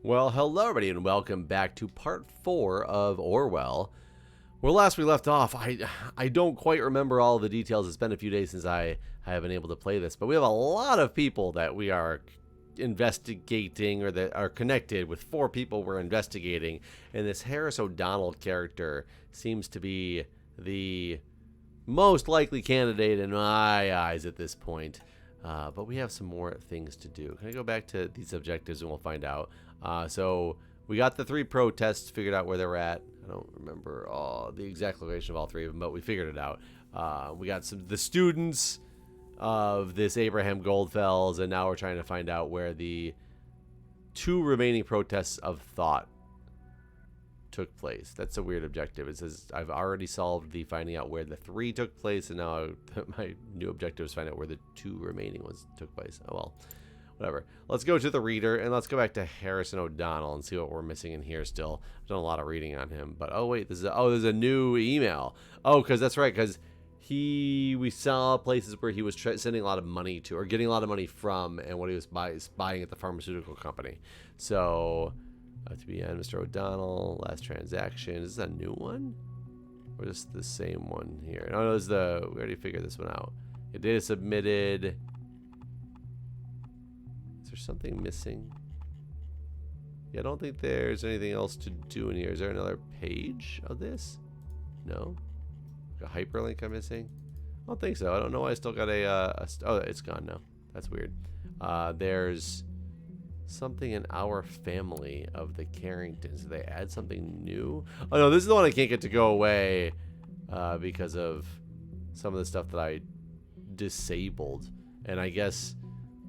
Well, hello everybody and welcome back to part 4 of Orwell. Where last we left off, I don't quite remember all the details. It's been a few days since I have been able to play this, but we have a lot of people that we are investigating or that are connected with 4 people we're investigating, and this Harris O'Donnell character seems to be the most likely candidate in my eyes at this point. But we have some more things to do. Can I go back to these objectives and we'll find out? So we got the 3 protests figured out where they were at. I don't remember the exact location of all 3 of them, but we figured it out. We got the students of this Abraham Goldfels, and now we're trying to find out where the 2 remaining protests of thought took place. That's a weird objective. It says I've already solved the finding out where the 3 took place, and now my new objective is find out where the 2 remaining ones took place. Oh well, whatever. Let's go to the reader and let's go back to Harrison O'Donnell and see what we're missing in here still. I've done a lot of reading on him, but oh wait, there's a new email. Oh, because that's right, because we saw places where he was sending a lot of money to, or getting a lot of money from, and what he was buying at the pharmaceutical company. So to be on Mr. O'Donnell, last transaction. Is this a new one? Or just the same one here? No, we already figured this one out. Data submitted. Is there something missing? Yeah, I don't think there's anything else to do in here. Is there another page of this? No? Like a hyperlink I'm missing? I don't think so. I don't know why I still got oh, it's gone now. That's weird. There's something in our family of the Carringtons. Did they add something new? Oh no, this is the one I can't get to go away because of some of the stuff that I disabled. And I guess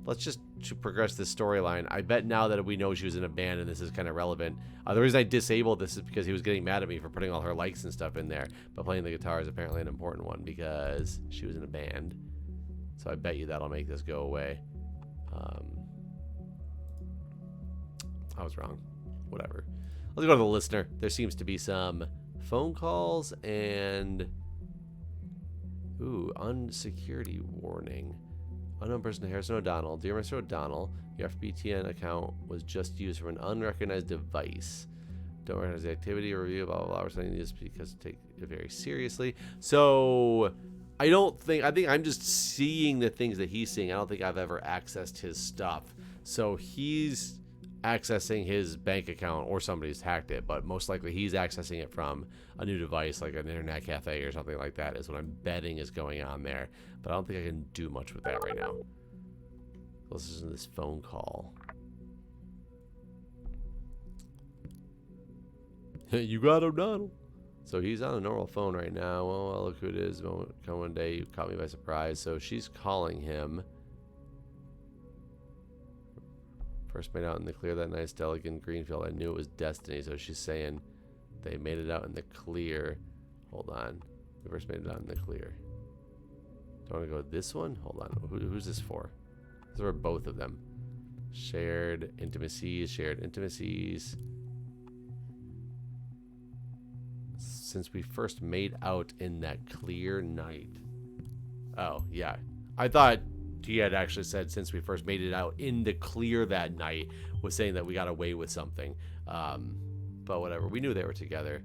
let's just progress this storyline. I bet now that we know she was in a band and this is kind of relevant. The reason I disabled this is because he was getting mad at me for putting all her likes and stuff in there. But playing the guitar is apparently an important one because she was in a band. So I bet you that'll make this go away. I was wrong. Whatever. Let's go to the listener. There seems to be some phone calls and unsecurity warning. Unknown person to Harrison O'Donnell. Dear Mr. O'Donnell, your FBTN account was just used from an unrecognized device. Don't recognize the activity or review, blah, blah, blah. We're saying this because take it very seriously. So I think I'm just seeing the things that he's seeing. I don't think I've ever accessed his stuff. So he's accessing his bank account, or somebody's hacked it, but most likely he's accessing it from a new device like an internet cafe or something like that is what I'm betting is going on there. But I don't think I can do much with that right now. Let's listen to this phone call. You got O'Donnell. So he's on a normal phone right now. Well, look who it is. Come one day, you caught me by surprise. So she's calling him. First made out in the clear that night, Stella in Greenfield. I knew it was destiny. So she's saying they made it out in the clear. Hold on. We first made it out in the clear. Do I want to go this one? Hold on. Who's this for? These are both of them. Shared intimacies. Shared intimacies. Since we first made out in that clear night. Oh, yeah. I thought he had actually said since we first made it out in the clear that night, was saying that we got away with something. But whatever. We knew they were together.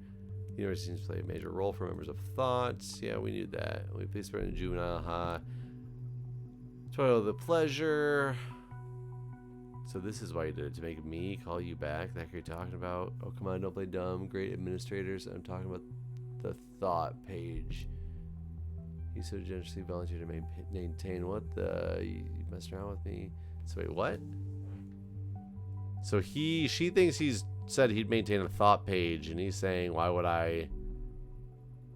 The university seems to play a major role for members of thoughts. Yeah, we knew that. We placed her in juvenile. Toil of the pleasure. So this is why you did it, to make me call you back. That you're talking about. Oh, come on, don't play dumb. Great administrators. I'm talking about the thought page. You so generously volunteered to maintain what the... You messed around with me. So wait, what? So she thinks he's said he'd maintain a thought page, and he's saying, why would I...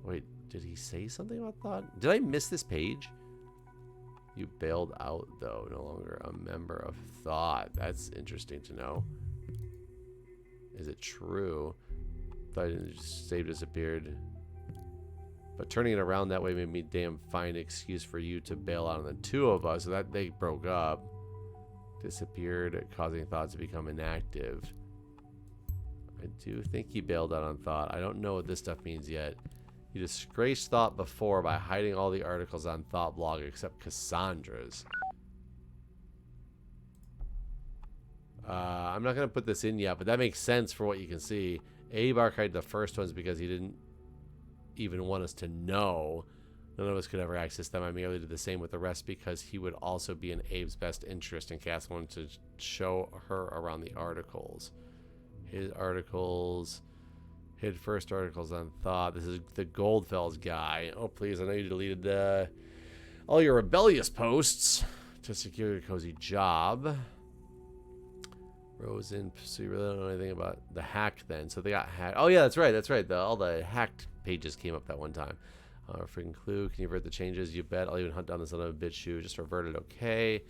Wait, did he say something about thought? Did I miss this page? You bailed out, though. No longer a member of thought. That's interesting to know. Is it true? Thought save disappeared. But turning it around that way made me damn fine excuse for you to bail out on the 2 of us. So that they broke up. Disappeared, causing thought to become inactive. I do think he bailed out on thought. I don't know what this stuff means yet. You disgraced thought before by hiding all the articles on Thought Blog except Cassandra's. I'm not going to put this in yet, but that makes sense for what you can see. Abe archived the first ones because he didn't even want us to know. None of us could ever access them. I merely did the same with the rest because he would also be in Abe's best interest, and Cass wanted to show her around the articles. His articles, hid first articles on thought. This is the Goldfells guy. Oh, please, I know you deleted all your rebellious posts to secure your cozy job. Rosen, so you really don't know anything about the hack then. So they got hacked. Oh, yeah, that's right. That's right. All the hacked pages came up that one time. Freaking clue. Can you revert the changes? You bet. I'll even hunt down this son of a bitch shoe. Just revert it. Okay.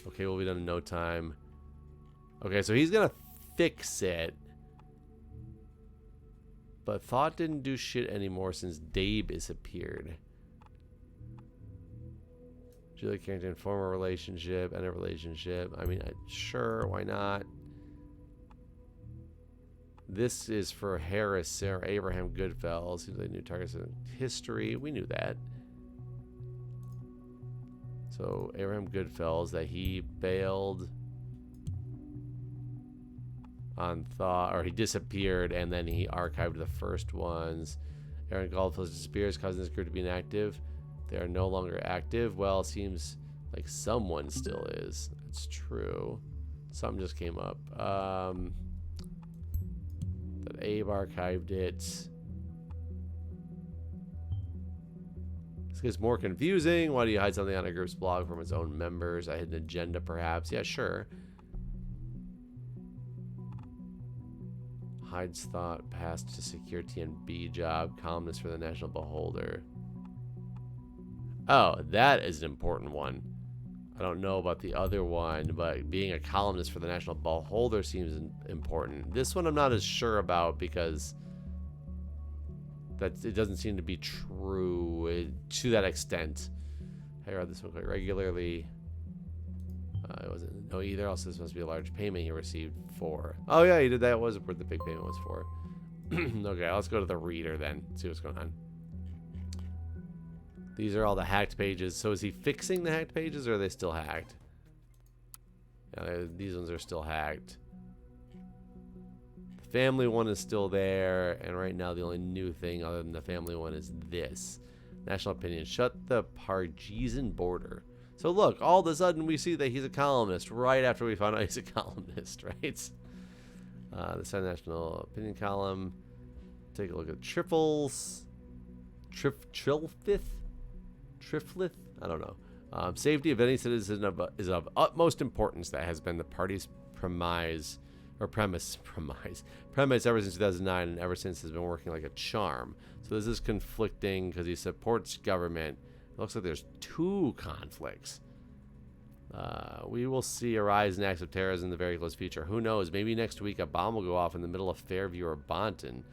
Okay, we'll be done in no time. Okay, so he's going to fix it. But Thought didn't do shit anymore since Dave disappeared. Julie Carrington, former relationship, end a relationship. I mean, sure, why not? This is for Harris or Abraham Goodfellas. Seems like new targets in history. We knew that. So Abraham Goodfellas, that he bailed on Thought, or he disappeared, and then he archived the first ones. Aaron Goldfellas disappears, causing this group to be inactive. They are no longer active. Well, it seems like someone still is. That's true. Something just came up. That Abe archived it. This gets more confusing. Why do you hide something on a group's blog from its own members? I had an agenda, perhaps. Yeah, sure. Hides Thought, passed to secure TNB job, columnist for the National Beholder. Oh, that is an important one. I don't know about the other one, but being a columnist for the National Beholder seems important. This one I'm not as sure about because it doesn't seem to be true to that extent. I read this one quite regularly. It wasn't. No, either else. This must be a large payment he received for. Oh yeah, he did that. It was what the big payment was for. Okay, let's go to the reader then. See what's going on. These are all the hacked pages. So is he fixing the hacked pages, or are they still hacked? Yeah, these ones are still hacked. The family one is still there, and right now the only new thing other than the family one is this. National opinion. Shut the Pargesian border. So look, all of a sudden we see that he's a columnist right after we found out he's a columnist, right? The Sun National Opinion column. Take a look at Trifles. Triflith? I don't know. Safety of any citizen is of utmost importance. That has been the party's premise ever since 2009, and ever since has been working like a charm. So this is conflicting because he supports government. It looks like there's two conflicts. We will see a rise in acts of terrorism in the very close future. Who knows? Maybe next week a bomb will go off in the middle of Fairview or Bonton.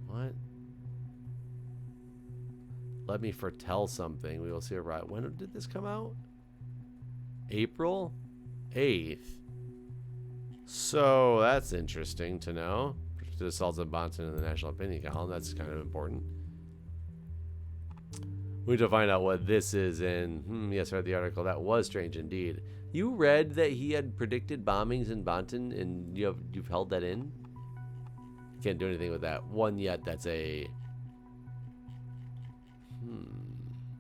What? Let me foretell something. We will see a rise. When did this come out? April 8th. So that's interesting to know. The assaults of Bonton in the National Opinion column. That's kind of important. We need to find out what this is in. Yes, I read the article. That was strange indeed. You read that he had predicted bombings in Bonton, and you've held that in? Can't do anything with that one yet. That's a...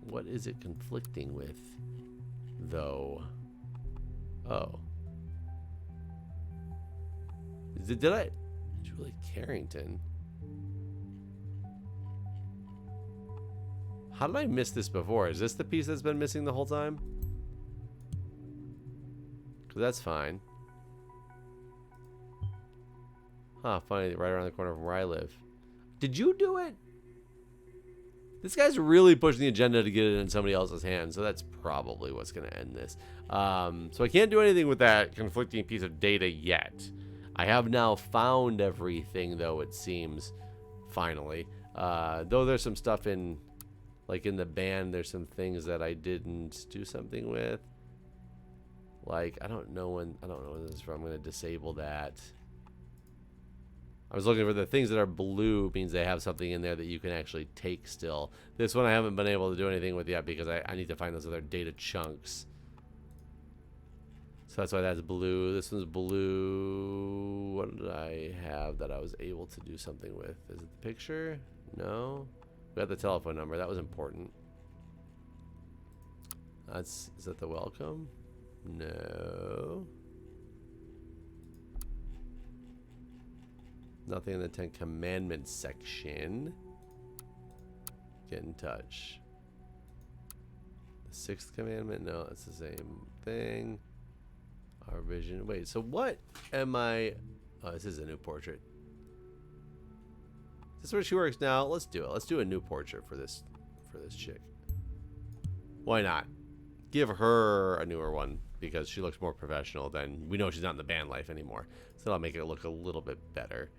What is it conflicting with, though? Oh. Julie Carrington. How did I miss this before? Is this the piece that's been missing the whole time? Because that's fine. Huh, funny, right around the corner from where I live. Did you do it? This guy's really pushing the agenda to get it in somebody else's hands, so that's probably what's going to end this. So I can't do anything with that conflicting piece of data yet. I have now found everything, though, it seems, finally. Though there's some stuff in, like in the band, there's some things that I didn't do something with. Like, I don't know when this is from. I'm going to disable that. I was looking for the things that are blue, means they have something in there that you can actually take still. This one I haven't been able to do anything with yet because I need to find those other data chunks. So that's why that's blue. This one's blue. What did I have that I was able to do something with? Is it the picture? No. We got the telephone number. That was important. Is that the welcome? No. Nothing in the 10 Commandments section. Get in touch. The 6th commandment? No, it's the same thing. Our vision. Wait, so what am I... Oh, this is a new portrait. Is this where she works now? Let's do it. Let's do a new portrait for this chick. Why not? Give her a newer one because she looks more professional than... We know she's not in the band life anymore. So that'll make it look a little bit better.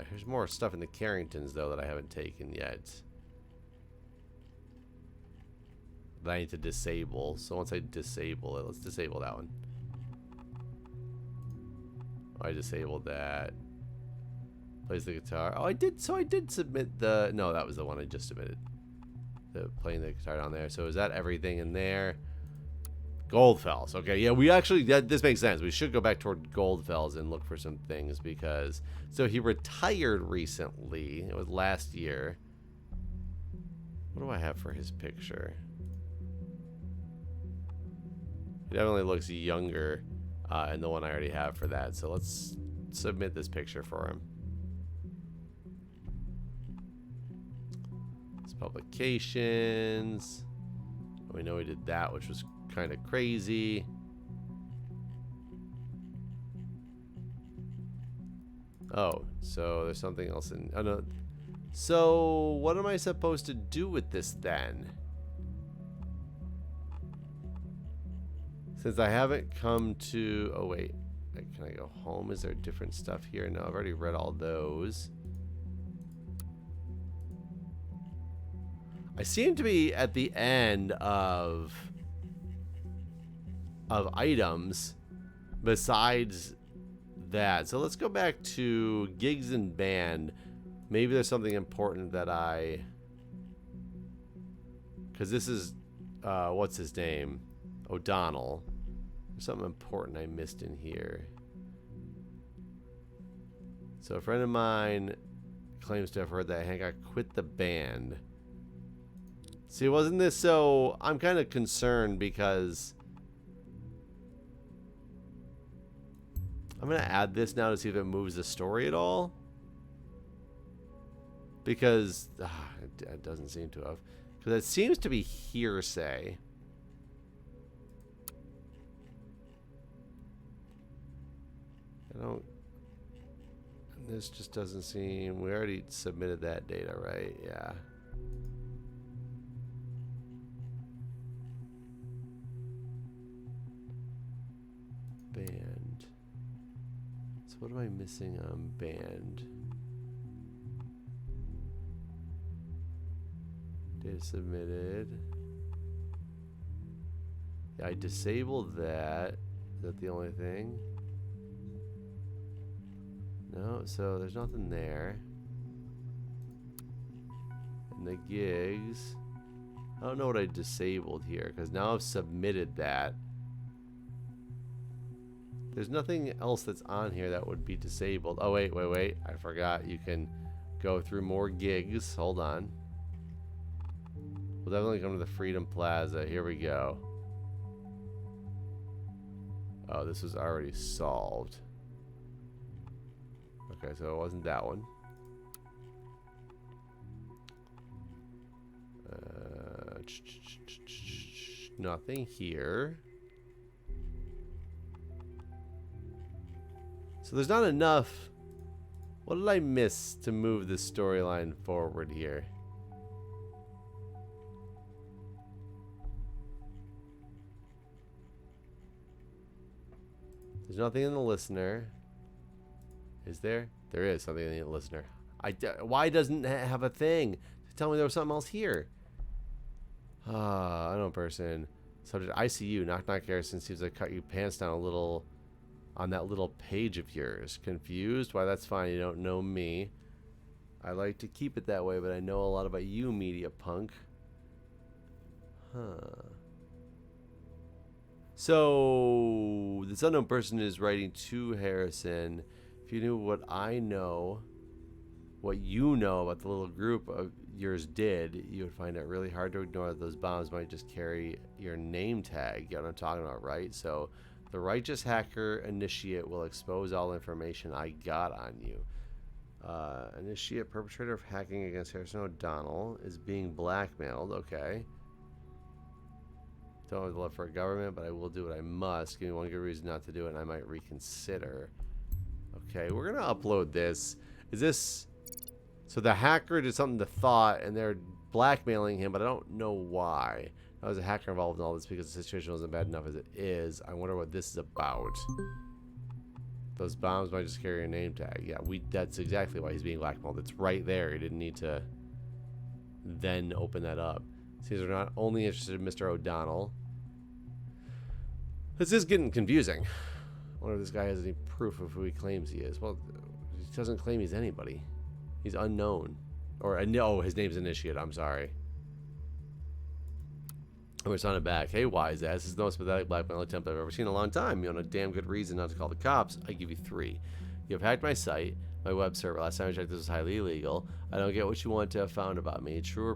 Here's more stuff in the Carringtons, though, that I haven't taken yet. That I need to disable. So once I disable it, let's disable that one. Oh, I disabled that. Plays the guitar. Oh, I did. So I did submit the... No, that was the one I just submitted. The playing the guitar down there. So is that everything in there? Goldfells. Okay, yeah, we actually... this makes sense. We should go back toward Goldfells and look for some things because... So he retired recently. It was last year. What do I have for his picture? He definitely looks younger and the one I already have for that. So let's submit this picture for him. It's publications. We know he did that, which was kind of crazy. Oh, so there's something else in... Oh, no. So what am I supposed to do with this then? Since I haven't come to... Oh, wait. Can I go home? Is there different stuff here? No, I've already read all those. I seem to be at the end of items besides that. So let's go back to gigs and band. Maybe there's something important that I... Because this is... what's his name? O'Donnell. There's something important I missed in here. So a friend of mine claims to have heard that Hancock quit the band. See, wasn't this so... I'm kind of concerned because... I'm going to add this now to see if it moves the story at all. Because... it doesn't seem to have. Because it seems to be hearsay. I don't... This just doesn't seem... We already submitted that data, right? Yeah. Band. So what am I missing on band? Data submitted. Yeah, I disabled that. Is that the only thing? No, so there's nothing there. And the gigs. I don't know what I disabled here because now I've submitted that. There's nothing else that's on here that would be disabled. Oh, wait. I forgot. You can go through more gigs. Hold on. We'll definitely come to the Freedom Plaza. Here we go. Oh, this was already solved. Okay, so it wasn't that one. Nothing here. So there's not enough. What did I miss to move the storyline forward here? There's nothing in the listener. Is there? There is something in the listener. Why doesn't it have a thing to tell me there was something else here? Unknown person. Subject ICU. Knock knock. Harrison seems like cut your pants down a little on that little page of yours. Confused? Why, that's fine. You don't know me. I like to keep it that way, but I know a lot about you, media punk. Huh. So this unknown person is writing to Harrison. If you knew what I know, what you know about the little group of yours did, you would find it really hard to ignore that those bombs might just carry your name tag. You know what I'm talking about, right? So the righteous hacker initiate will expose all information I got on you. Initiate perpetrator of hacking against Harrison O'Donnell is being blackmailed. Okay. Don't have the love for a government, but I will do what I must. Give me one good reason not to do it, and I might reconsider. Okay, we're gonna upload this. Is this... So the hacker did something to Thought, and they're blackmailing him, but I don't know why. I was a hacker involved in all this because the situation wasn't bad enough as it is. I wonder what this is about. Those bombs might just carry your name tag. Yeah, that's exactly why he's being blackmailed. It's right there. He didn't need to then open that up. Seems we're not only interested in Mr. O'Donnell. This is getting confusing. I wonder if this guy has any proof of who he claims he is. Well, he doesn't claim he's anybody. He's unknown. Or, no, his name's Initiate. I'm sorry. I'm responding back. Hey, wise ass. This is the most pathetic blackmail attempt I've ever seen in a long time. You want a damn good reason not to call the cops? I give you 3. You have hacked my site, my web server. Last time I checked, this was highly illegal. I don't get what you want to have found about me. True,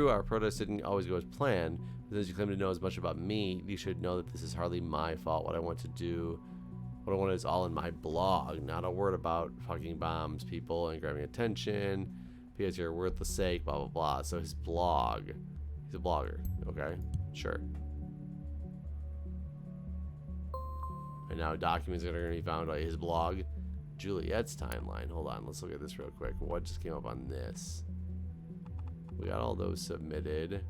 our protests didn't always go as planned. But since you claim to know as much about me, you should know that this is hardly my fault. What I want is all in my blog. Not a word about fucking bombs, people, and grabbing attention. Because you're a worthless sake, blah, blah, blah. So his blog. He's a blogger. Okay, sure. And now documents that are going to be found on his blog. Juliet's timeline. Hold on, let's look at this real quick. What just came up on this? We got all those submitted.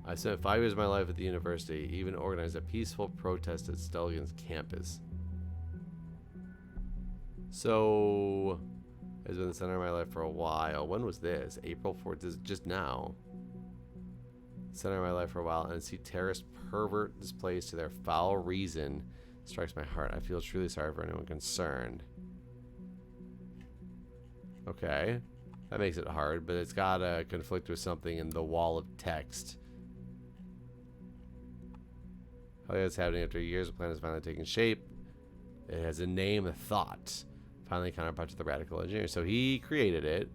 I spent 5 years of my life at the university, even organized a peaceful protest at Stelligan's campus. So, it's been the center of my life for a while. When was this? April 4th. This is just now. Center of my life for a while, and see terrorist pervert displays to their foul reason strikes my heart. I feel truly sorry for anyone concerned. Okay. That makes it hard, but it's gotta conflict with something in the wall of text. How that's happening after years. The plan is finally taking shape. It has a name, a thought. Finally counterpart to the radical engineer. So he created it.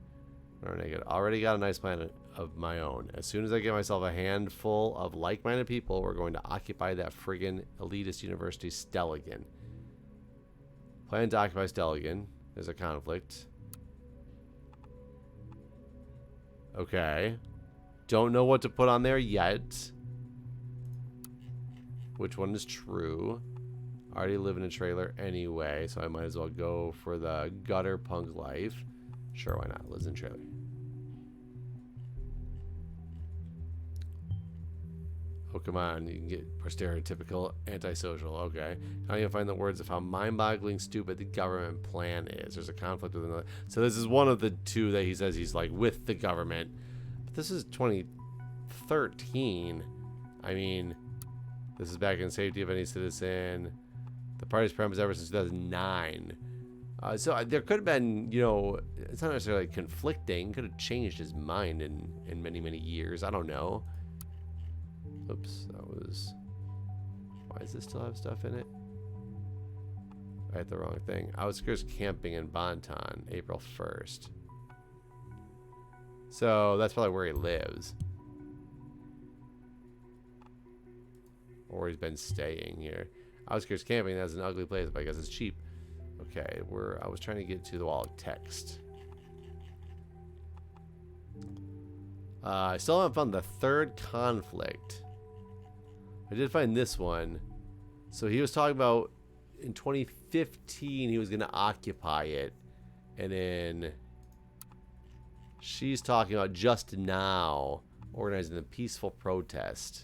Already got a nice plan of my own. As soon as I get myself a handful of like-minded people, we're going to occupy that friggin' elitist university, Stelligan. Plan to occupy Stelligan. There's a conflict. Okay. Don't know what to put on there yet. Which one is true? Already live in a trailer anyway, so I might as well go for the gutter punk life. Sure, why not? Lives in a trailer. Oh, come on. You can get more stereotypical antisocial. Okay. Can't even find the words of how mind-boggling stupid the government plan is. There's a conflict with another. So this is one of the two that he says he's like with the government. But this is 2013. I mean, this is back in safety of any citizen. The party's premise ever since 2009. So there could have been, you know, it's not necessarily conflicting. Could have changed his mind in many, many years. I don't know. Oops, that was... Why does this still have stuff in it? I hit the wrong thing. Outskirts camping in Bonton, April 1st. So that's probably where he lives. Or he's been staying here. Outskirts camping, that's an ugly place, but I guess it's cheap. Okay, I was trying to get to the wall of text. I still haven't found the third conflict. I did find this one. So he was talking about in 2015 he was going to occupy it. And then she's talking about just now organizing a peaceful protest.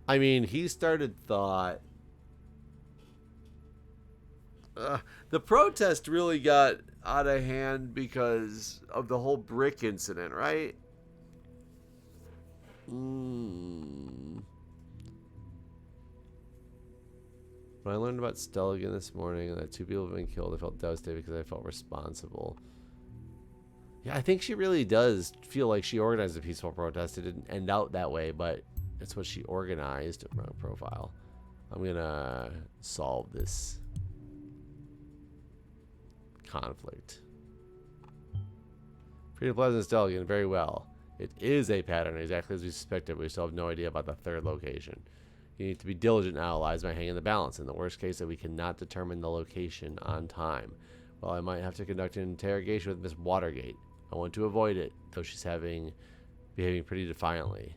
I mean, he started Thought. The protest really got out of hand because of the whole brick incident, right? When I learned about Stelligan this morning and that 2 people have been killed, I felt devastated because I felt responsible. Yeah, I think she really does feel like she organized a peaceful protest. It didn't end out that way, but that's what she organized. Wrong profile. I'm gonna solve this conflict. Freedom Plaza is Delegate, very well. It is a pattern, exactly as we suspected. We still have no idea about the third location. You need to be diligent, allies, by hanging the balance. In the worst case, that we cannot determine the location on time. Well, I might have to conduct an interrogation with Miss Watergate. I want to avoid it, though she's behaving pretty defiantly.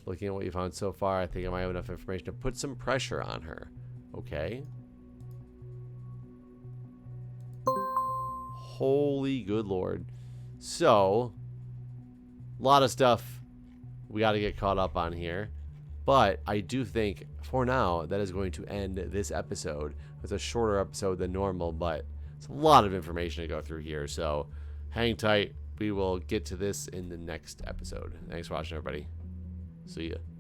Looking at what you found so far, I think I might have enough information to put some pressure on her. Okay. Holy good lord. So, a lot of stuff we got to get caught up on here. But I do think, for now, that is going to end this episode. It's a shorter episode than normal, but it's a lot of information to go through here. So, hang tight. We will get to this in the next episode. Thanks for watching, everybody. See ya.